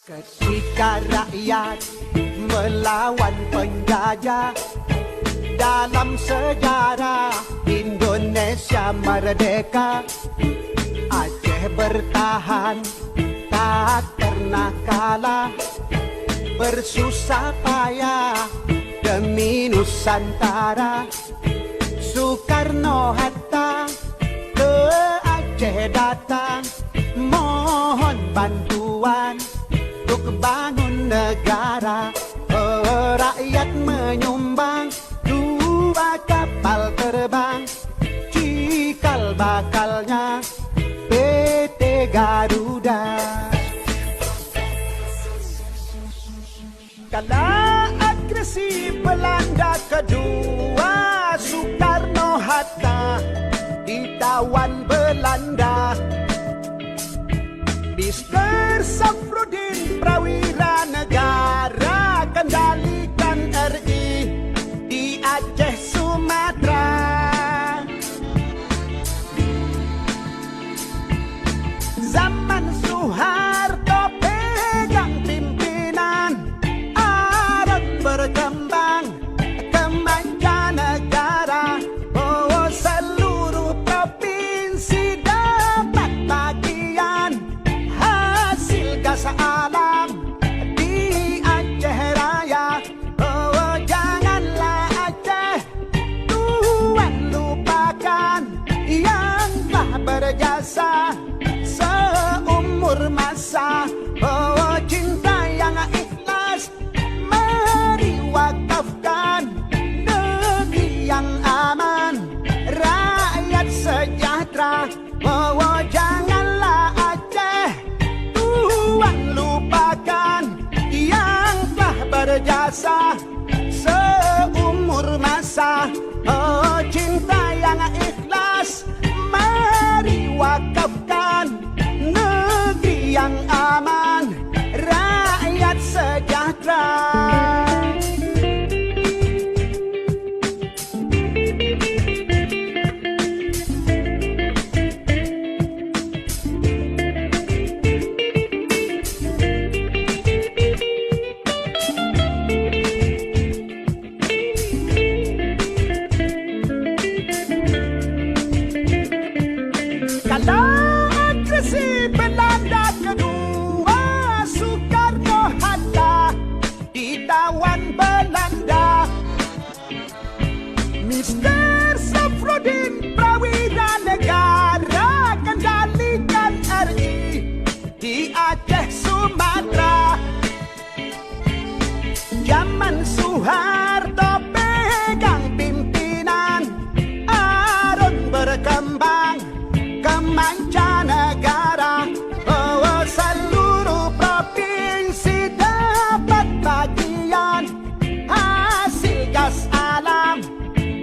Ketika rakyat melawan penjajah, dalam sejarah Indonesia merdeka, Aceh bertahan tak pernah kalah, bersusah payah demi Nusantara. Soekarno-Hatta ke Aceh datang, mohon bantuan untuk bangun negara. Rakyat menyumbang 2 kapal terbang, cikal bakalnya PT Garuda. Kala agresi Belanda kedua, Soekarno-Hatta ditawan Belanda. Mr. Safruddin Prawira Negara kendalikan RI di Aceh Sumatera. Zaman Soeharto pegang pimpinan, Aron berkembang ke mancanegara. Oh, seluruh provinsi dapat bagian hasil gas alam di Aceh Raya. Oh, janganlah Aceh Tuhan lupakan yang telah berjasa seumur masa. Oh, cinta yang ikhlas mari wakafkan negeri yang aman, rakyat sejahtera. Oh, janganlah Aceh Tuhan lupakan yang telah berjasa seumur masa. Oh, cinta yang ikhlas mari wakafkan negeri yang aman, rakyat sejahtera. Kala agresi Belanda kedua, Soekarno-Hatta ditawan Belanda. Mr. Safruddin Prawira Negara kendalikan RI di Aceh Sumatera. Zaman Soeharto pegang pimpinan, Aron berkembang ke mancanegara. Oh, seluruh provinsi dapat bagian hasil gas alam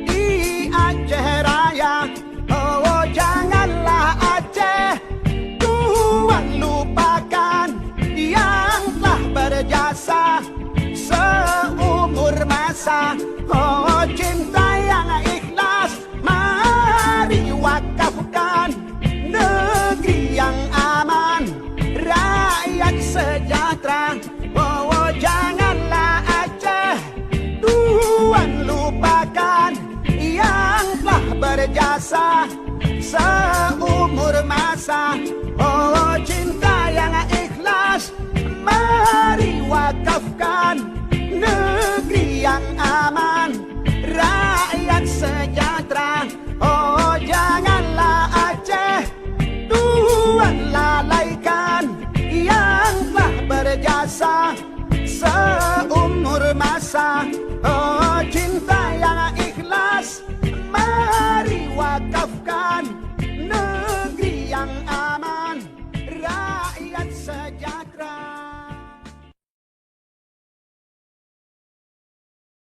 di Aceh Raya. Oh, janganlah Aceh Tuhan lupakan yang telah berjasa seumur masa. Oh, cinta yang ikhlas mari wakafkan negeri yang aman, rakyat sejahtera. Oh, janganlah Aceh Tuhan lupakan yang telah berjasa seumur masa. Oh, cinta yang ikhlas mari wakafkan negeri yang aman,